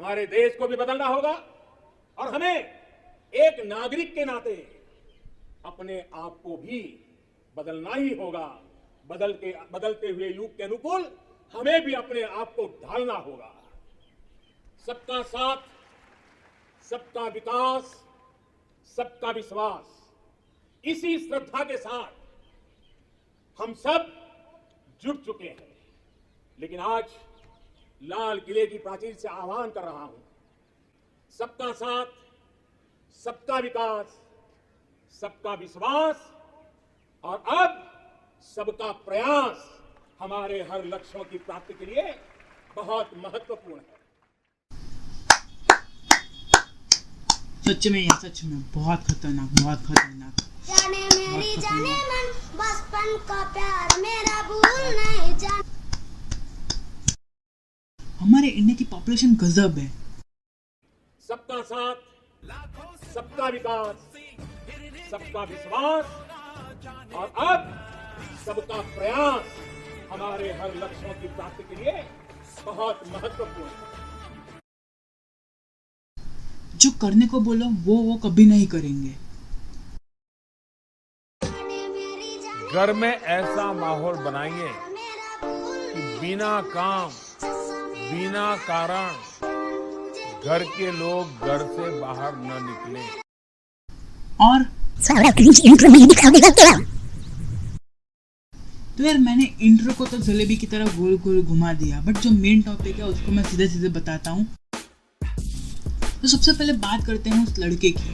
हमारे देश को भी बदलना होगा और हमें एक नागरिक के नाते अपने आप को भी बदलना ही होगा। बदलते हुए युग के अनुकूल हमें भी अपने आप को ढालना होगा। सबका साथ, सबका विकास, सबका विश्वास, इसी श्रद्धा के साथ हम सब जुट चुके हैं। लेकिन आज लाल किले की प्राचीर से आह्वान कर रहा हूं, सबका साथ, सबका विकास, सबका विश्वास और अब सबका प्रयास हमारे हर लक्ष्यों की प्राप्ति के लिए बहुत महत्वपूर्ण है। सच में यार, सच में बहुत खतरनाक, बहुत खतरनाक। जाने मेरी जाने मन, बचपन का प्यार मेरा भूल नहीं जान। हमारे इंडिया की पॉपुलेशन गजब है। सबका साथ, सबका विकास, सबका विश्वास और अब सबका प्रयास हमारे हर लक्ष्यों की प्राप्ति के लिए बहुत महत्वपूर्ण है। जो करने को बोलो वो कभी नहीं करेंगे। घर में ऐसा माहौल बनाइए कि बिना काम, बिना कारण घर के लोग घर से बाहर न निकले। और तो यार मैंने इंट्रो को तो जलेबी की तरह गोल गोल घुमा दिया, बट जो मेन टॉपिक है उसको मैं सीधे सीधे बताता हूँ। तो सबसे पहले बात करते हैं उस लड़के की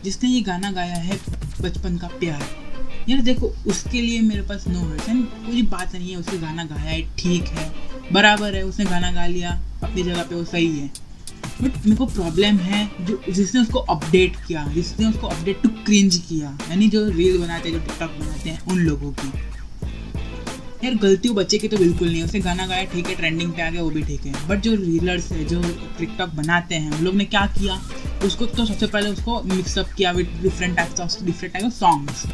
जिसने ये गाना गाया है बचपन का प्यार। यार देखो, उसके लिए मेरे पास नो वर्ड्स है, कोई बात नहीं है। उसने गाना गाया है, ठीक है, बराबर है, उसने गाना गा लिया अपनी जगह पे, वो सही है। बट मेरे को प्रॉब्लम है जो जिसने उसको अपडेट किया, जिसने उसको अपडेट टू क्रिंज किया, यानी जो रील बनाते हैं, जो टिकटॉक बनाते हैं, उन लोगों की। यार गलती वो बच्चे की तो बिल्कुल नहीं है, उसने गाना गाया, ठीक है, ट्रेंडिंग पे आ गया, वो भी ठीक है। बट जो रीलर्स है, जो टिकटॉक बनाते हैं, उन लोग ने क्या किया, उसको तो सबसे पहले उसको मिक्सअप किया with different type of songs.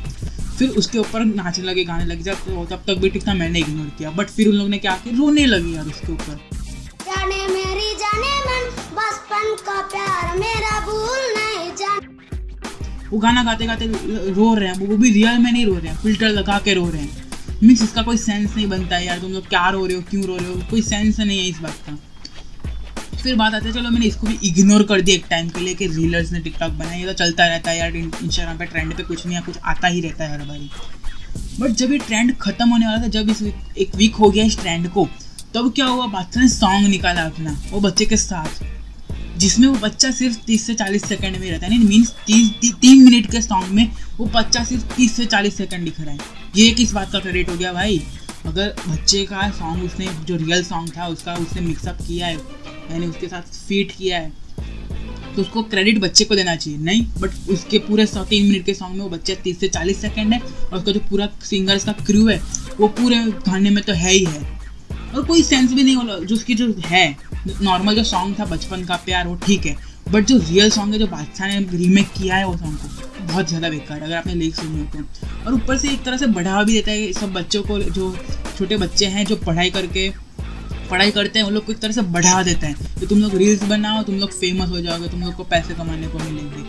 फिर उसके ऊपर नाचने लगे, गाने लगे। जब तब तक भी ठीक था, मैंने इग्नोर किया। बट फिर उन लोग ने क्या किया, रोने लगे यार उसके ऊपर। जाने मेरी जाने मन, बचपन का प्यार मेरा भूल नहीं जान। वो गाना गाते गाते रो रहे हैं, वो भी रियल में नहीं रो रहे हैं, फिल्टर लगा के रो रहे हैं। मीन्स इसका कोई सेंस नहीं बनता है यार, तुम लोग क्या रो रहे हो, क्यों रो रहे हो, कोई सेंस नहीं है इस बात का। फिर बात आती है, चलो मैंने इसको भी इग्नोर कर दिया एक टाइम के लिए कि रीलर्स ने टिकटॉक बनाया, ये तो चलता रहता है यार, इंस्टाग्राम पे ट्रेंड पे कुछ नहीं है, कुछ आता ही रहता है हर बारी। बट जब ये ट्रेंड खत्म होने वाला था, जब इस एक वीक हो गया इस ट्रेंड को, तब क्या हुआ, बादशाह ने सॉन्ग निकाला अपना वो बच्चे के साथ, जिसमें वो बच्चा सिर्फ 30 से 40 सेकंड में रहता है। नहीं मीन्स 3 मिनट के सॉन्ग में वो बच्चा सिर्फ 30 से 40 सेकंड दिख रहा है। ये किस बात का क्रेडिट हो गया भाई? अगर बच्चे का सॉन्ग उसने, जो रियल सॉन्ग था उसका, उसने मिक्सअप किया है, यानी उसके साथ फीट किया है, तो उसको क्रेडिट बच्चे को देना चाहिए, नहीं। बट उसके पूरे 3 मिनट के सॉन्ग में वो बच्चा 30 से 40 सेकंड है, और उसका जो पूरा सिंगर्स का क्रू है वो पूरे गाने में तो है ही है, और कोई सेंस भी नहीं हो। जो उसकी जो है नॉर्मल जो सॉन्ग था बचपन का प्यार, वो ठीक है, बट जो रियल सॉन्ग है, जो बादशाह ने रीमेक किया है वो सॉन्ग को, बहुत ज़्यादा बेकार है अगर आपने लिरिक्स सुनी हो तो। और ऊपर से एक तरह से बढ़ावा भी देता है सब बच्चों को, जो छोटे बच्चे हैं जो पढ़ाई करते हैं, उन लोग को एक तरह से बढ़ावा देता है कि तुम लोग रील्स बनाओ, तुम लोग फेमस हो जाओगे, तुम लोग को पैसे कमाने को मिलेंगे।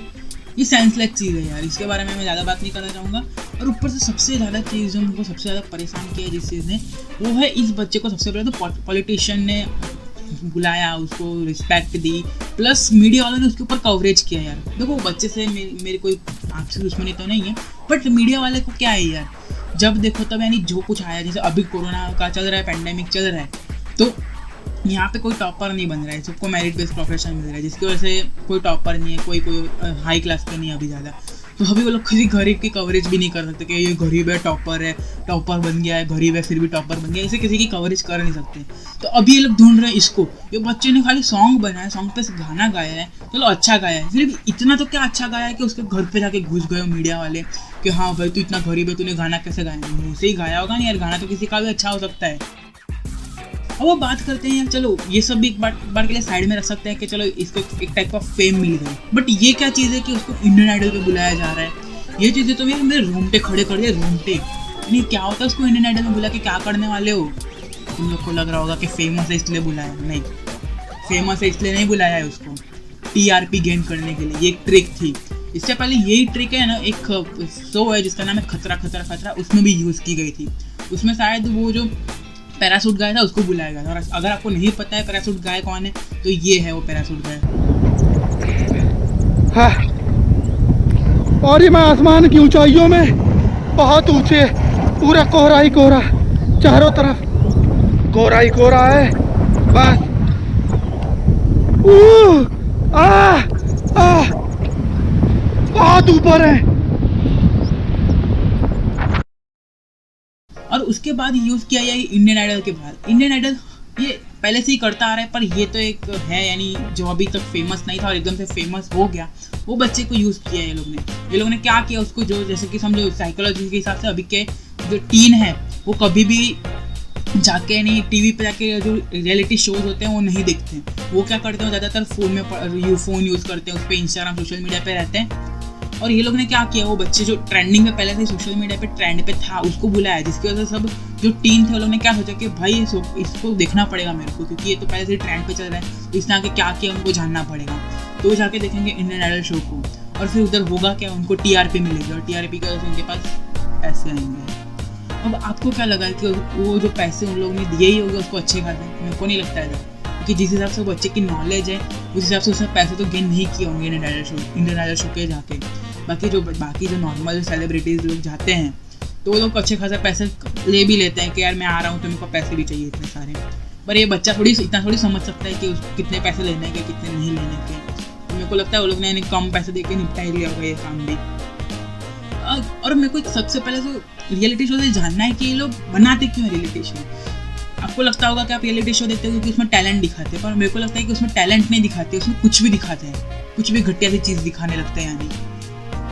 ये सेंसलेस चीज़ है यार, इसके बारे में मैं ज़्यादा बात नहीं करना चाहूँगा। और ऊपर से सबसे ज़्यादा चीज़ जो हमको सबसे ज़्यादा परेशान किया जिस चीज़ ने, वो है इस बच्चे को सबसे पहले तो पॉलिटिशियन ने बुलाया, उसको रिस्पेक्ट दी, प्लस मीडिया वालों ने उसके ऊपर कवरेज किया यार। देखो बच्चे से मेरी कोई आपसे दुश्मनी तो नहीं है, बट मीडिया वाले को क्या है यार, जब देखो तब यानी जो कुछ आया, जैसे अभी कोरोना का चल रहा है, पेंडेमिक चल रहा है, तो यहाँ पे कोई टॉपर नहीं बन रहा है, सबको मेरिट बेस्ड प्रोफेशन मिल रहा है, जिसकी वजह से कोई टॉपर नहीं है, कोई हाई क्लास पे नहीं है अभी ज़्यादा। तो अभी वो लोग किसी गरीब की कवरेज भी नहीं कर सकते कि ये गरीब है, टॉपर बन गया है, गरीब है फिर भी टॉपर बन गया, इसे किसी की कवरेज कर नहीं सकते। तो अभी ये लोग ढूंढ रहे हैं इसको, ये बच्चे ने खाली सॉन्ग बनाया, सॉन्ग पे गाना गाया है, चलो अच्छा गाया है, सिर्फ इतना तो क्या अच्छा गाया है कि उसके घर पे जाके घुस गए मीडिया वाले कि हाँ भाई तू इतना गरीब है, तूने गाना कैसे गाया, मुँह से ही गाया होगा नहीं यार, गाना तो किसी का भी अच्छा हो सकता है। अब वो बात करते हैं यार, चलो ये सब भी एक बार के लिए साइड में रख सकते हैं कि चलो इसको एक टाइप ऑफ फेम मिल गई, बट ये क्या चीज़ है कि उसको इंडियन आइडल पे बुलाया जा रहा है। ये चीज़ें तो मेरे रोंगटे खड़े कर दिए, रोंगटे। नहीं क्या होता है उसको इंडियन आइडल में बुला के क्या करने वाले हो? तुम लोग को लग रहा होगा कि फेमस है इसलिए बुलाया, नहीं। फेमस है इसलिए नहीं बुलाया है उसको, TRP गेन करने के लिए। ये एक ट्रिक थी। इससे पहले यही ट्रिक है ना, एक शो है जिसका नाम है खतरा खतरा खतरा, उसमें भी यूज़ की गई थी। उसमें शायद वो जो पैरासूट गाय था उसको बुलाया गया था। और अगर आपको नहीं पता है पैरासूट गाय कौन है तो ये है वो पैरासूट गाय। हाँ, और ये मैं आसमान की ऊंचाइयों में बहुत ऊंचे, पूरा कोहरा ही कोहरा, चारों तरफ कोहरा ही कोहरा है बस। बहुत ऊपर है। और उसके बाद यूज़ किया है इंडियन आइडल के बाद। इंडियन आइडल ये पहले से ही करता आ रहा है, पर ये तो एक है यानी जो अभी तक फेमस नहीं था और एकदम से फेमस हो गया, वो बच्चे को यूज़ किया है ये लोग ने क्या किया उसको, जो जैसे कि समझो साइकोलॉजी के हिसाब से अभी के जो टीन है वो कभी भी जाके नहीं टीवी पे जाके जो रियलिटी शोज होते हैं वो नहीं देखते। वो क्या करते हैं, ज़्यादातर फ़ोन यूज़ करते हैं, उस पर इंस्टाग्राम सोशल मीडिया पे रहते हैं। और ये लोग ने क्या किया, वो बच्चे जो ट्रेंडिंग में पहले से सोशल मीडिया पे ट्रेंड पे था उसको बुलाया, जिसकी वजह से सब जो टीन थे वो लोग ने क्या सोचा कि भाई इसको देखना पड़ेगा मेरे को, क्योंकि ये तो पहले से ट्रेंड पे चल रहा है, तो इसने आके क्या किया उनको जानना पड़ेगा। तो वो जाके देखेंगे इंडियन आइडल शो को, और फिर उधर होगा क्या, उनको TRP मिलेगी, और TRP की वजह से उनके पास पैसे आएंगे। अब आपको क्या लगा कि वो जो पैसे उन लोगों ने दिए ही होंगे उसको अच्छे खासे? मेरे को नहीं लगता है, क्योंकि जिस हिसाब से बच्चे की नॉलेज है उस हिसाब से उसने पैसे तो गेन नहीं किए होंगे इंडियन आइडल शो के जाके। बाकी जो नॉर्मल सेलिब्रिटीज़ लोग जाते हैं तो वो लोग अच्छे खासे पैसे ले भी लेते हैं कि यार मैं आ रहा हूँ तो मेरे को पैसे भी चाहिए इतने सारे। पर ये बच्चा इतना थोड़ी समझ सकता है कि उसको कितने पैसे लेने के कितने नहीं लेने के। तो मेरे को लगता है वो लोग ने कम पैसे दे के निपटा ही लिया होगा ये काम भी। और मेरे को सबसे पहले तो रियलिटी शो से जानना है कि ये लोग बनाते क्यों रियलिटी शो। आपको लगता होगा कि आप रियलिटी शो देखते हो क्योंकि उसमें टैलेंट दिखाते हैं, पर मेरे को लगता है कि उसमें टैलेंट नहीं दिखाते, उसमें कुछ भी दिखाते हैं, कुछ भी घटिया सी चीज़ दिखाने लगते हैं। यानी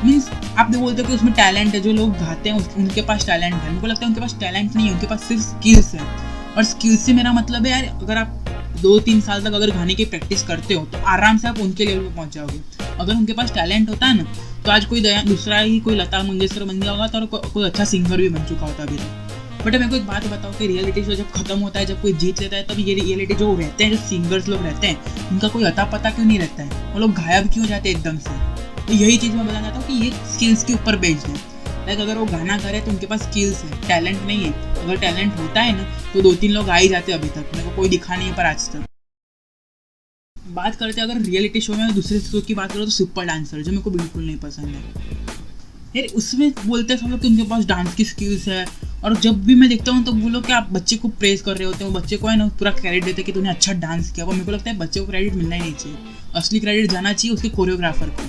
मीन्स आप जो बोलते हो कि उसमें टैलेंट है, जो लोग गाते हैं उनके पास टैलेंट है, मेरे को लगता है उनके पास टैलेंट नहीं है, उनके पास सिर्फ स्किल्स है। और स्किल्स से मेरा मतलब है यार, अगर आप 2-3 साल तक अगर गाने की प्रैक्टिस करते हो तो आराम से आप उनके लेवल पे पहुंच जाओगे। अगर उनके पास टैलेंट होता है ना तो आज कोई दूसरा ही कोई लता मंगेशकर बन गया होगा, तो कोई अच्छा सिंगर भी बन चुका होता अभी तक। बट मेरे को एक बात बताओ कि रियलिटी शो जब खत्म होता है, जब कोई जीत लेता है, तब ये रियलिटी जो रहते हैं, जो सिंगर्स लोग रहते हैं, उनका कोई अता पता क्यों नहीं रहता है, वो लोग गायब क्यों जाते हैं एकदम से। तो यही चीज़ मैं बताना चाहता हूँ कि ये स्किल्स के ऊपर बेस्ड है। लाइक अगर वो गाना गा रहे हैं तो उनके पास स्किल्स है, टैलेंट नहीं है। अगर टैलेंट होता है ना तो 2-3 लोग आ ही जाते अभी तक, मेरे को कोई दिखा नहीं है पर आज तक। बात करते हैं अगर रियलिटी शो में दूसरे शो की बात करो तो सुपर डांसर, जो मेरे को बिल्कुल नहीं पसंद है यार। उसमें बोलते हैं सब लोग कि उनके पास डांस की स्किल्स है, और जब भी मैं देखता हूँ तो वो लोग क्या बच्चे को प्रेज कर रहे होते हैं, वो बच्चे को है ना पूरा क्रेडिट देते हैं कि तूने अच्छा डांस किया। और मेरे को लगता है बच्चे को क्रेडिट मिलना ही नहीं चाहिए, असली क्रेडिट जाना चाहिए उसके कोरियोग्राफर को,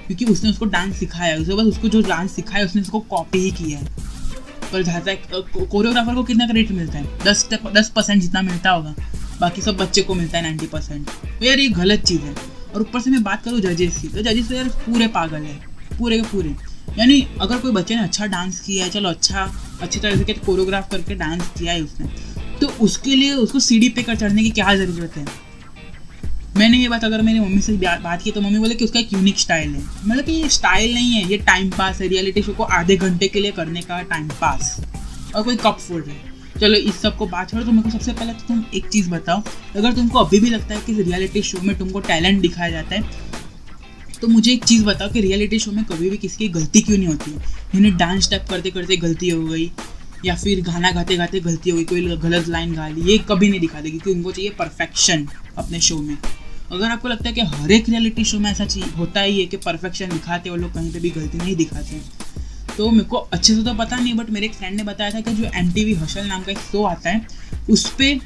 क्योंकि उसने उसको डांस सिखाया है। उसके बाद उसको जो डांस सिखाया उसने उसको कॉपी ही किया है। पर जहाँ तक कोरियोग्राफर को कितना क्रेडिट मिलता है, 10% जितना मिलता होगा, बाकी सब बच्चे को मिलता है 90%। तो यार ये गलत चीज़ है। और ऊपर से मैं बात करूँ जजेस की, तो जजेस तो यार पूरे पागल है, पूरे के पूरे। यानी अगर कोई बच्चे ने अच्छा डांस किया है, चलो अच्छी तरह से कोरियोग्राफ करके डांस किया है उसने, तो उसके लिए उसको सीढ़ी पे कर चढ़ने की क्या ज़रूरत है। मैंने ये बात अगर मेरी मम्मी से बात की तो मम्मी बोले कि उसका एक यूनिक स्टाइल है। मतलब कि ये स्टाइल नहीं है, ये टाइम पास है, रियलिटी शो को आधे घंटे के लिए करने का टाइम पास, और कोई कप फोड़ है। चलो इस सब को बात छोड़ो, तो मेरे को सबसे पहले तो तुम एक चीज़ बताओ, अगर तुमको अभी भी लगता है कि रियलिटी शो में तुमको टैलेंट दिखाया जाता है, तो मुझे एक चीज़ बताओ कि रियलिटी शो में कभी भी किसी की गलती क्यों नहीं होती है। उन्हें डांस स्टेप करते करते गलती हो गई, या फिर गाना गाते गाते गलती हो गई, कोई गलत लाइन गा ली, ये कभी नहीं दिखाते, क्योंकि उनको चाहिए परफेक्शन अपने शो में। अगर आपको लगता है कि हर एक रियलिटी शो में ऐसा चीज़ होता ही है कि परफेक्शन दिखाते हैं और लोग कहीं पे भी गलती नहीं दिखाते हैं, तो मेरे को अच्छे से तो पता नहीं, बट मेरे एक फ्रेंड ने बताया था कि जो MTV हसल नाम का एक शो आता है, उस पर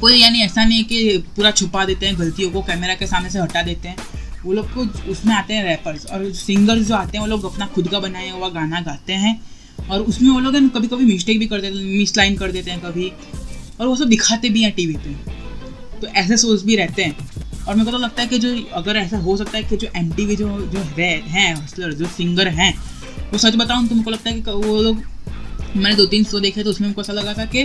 कोई यानी ऐसा नहीं कि पूरा छुपा देते हैं गलतियों को, कैमरा के सामने से हटा देते हैं। वो लोग को उसमें आते हैं रैपर्स और सिंगर्स जो आते हैं, वो लोग अपना खुद का बनाया हुआ गाना गाते हैं, और उसमें वो लोग कभी कभी मिस्टेक भी कर देते हैं, मिस लाइन कर देते हैं कभी, और वो सब दिखाते भी हैं टीवी पे। तो ऐसे शोज भी रहते हैं। और मेरे को तो लगता है कि जो अगर ऐसा हो सकता है कि जो MTV जो हैं हसलर, जो सिंगर हैं, वो सच बताऊँ तो मेरे को लगता है कि वो लोग, मैंने 2-3 शो देखे तो उसमें मेरे को ऐसा लगा था कि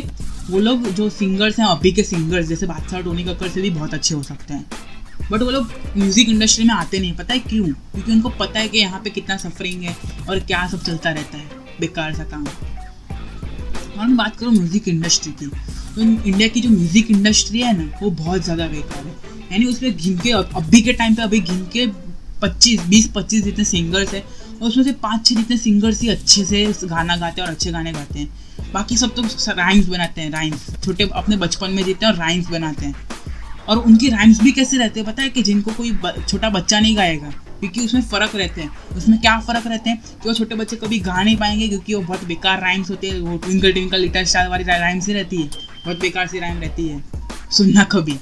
वो लोग जो सिंगर्स हैं अभी के सिंगर्स जैसे बादशाह टोनी कक्कर से भी बहुत अच्छे हो सकते हैं, बट वो लोग म्यूज़िक इंडस्ट्री में आते नहीं। पता है क्यों? क्योंकि उनको पता है कि यहाँ पे कितना सफरिंग है और क्या सब चलता रहता है, बेकार सा काम। और मैं बात करूँ म्यूज़िक इंडस्ट्री की, तो इंडिया की जो म्यूज़िक इंडस्ट्री है ना, वो बहुत ज़्यादा बेकार है। यानी उसमें गिन के अभी के टाइम पे अभी गिन के 20-25 जितने सिंगर्स हैं और उसमें से 5-6 जितने सिंगर्स ही अच्छे से गाना गाते हैं और अच्छे गाने गाते हैं। बाकी सब तो राइम्स बनाते हैं, राइम्स छोटे अपने बचपन में जीते हैं और राइम्स बनाते हैं। और उनकी राइम्स भी कैसे रहते हैं पता है, कि जिनको कोई छोटा बच्चा नहीं गाएगा, क्योंकि उसमें फ़र्क रहते हैं। उसमें क्या फ़र्क रहते हैं कि वो छोटे बच्चे कभी गा नहीं पाएंगे, क्योंकि वो बहुत बेकार राइम्स होते हैं। वो ट्विंकल ट्विंकल लिटिल स्टार वाली राइम्स ही रहती है, बहुत बेकार सी राइम रहती है, सुनना कभी।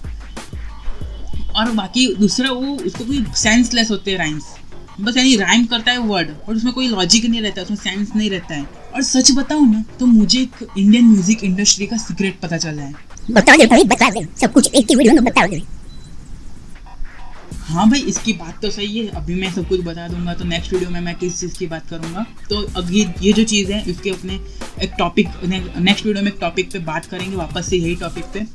और बाकी दूसरा वो उसको कोई सेंसलेस होते हैं राइम्स, बस यानी राइम करता है वर्ड और उसमें कोई लॉजिक नहीं रहता है, उसमें सेंस नहीं रहता है। और सच बताऊँ ना तो मुझे एक इंडियन म्यूजिक इंडस्ट्री का सीक्रेट पता चला है। बता दे सब कुछ एक ही वीडियो में बता दे। हाँ भाई, इसकी बात तो सही है, अभी मैं सब कुछ बता दूंगा तो नेक्स्ट वीडियो में मैं किस चीज़ की बात करूंगा। तो अभी ये जो चीज़ है इसके अपने एक टॉपिक नेक्स्ट वीडियो में एक टॉपिक पे बात करेंगे, वापस से यही टॉपिक पे।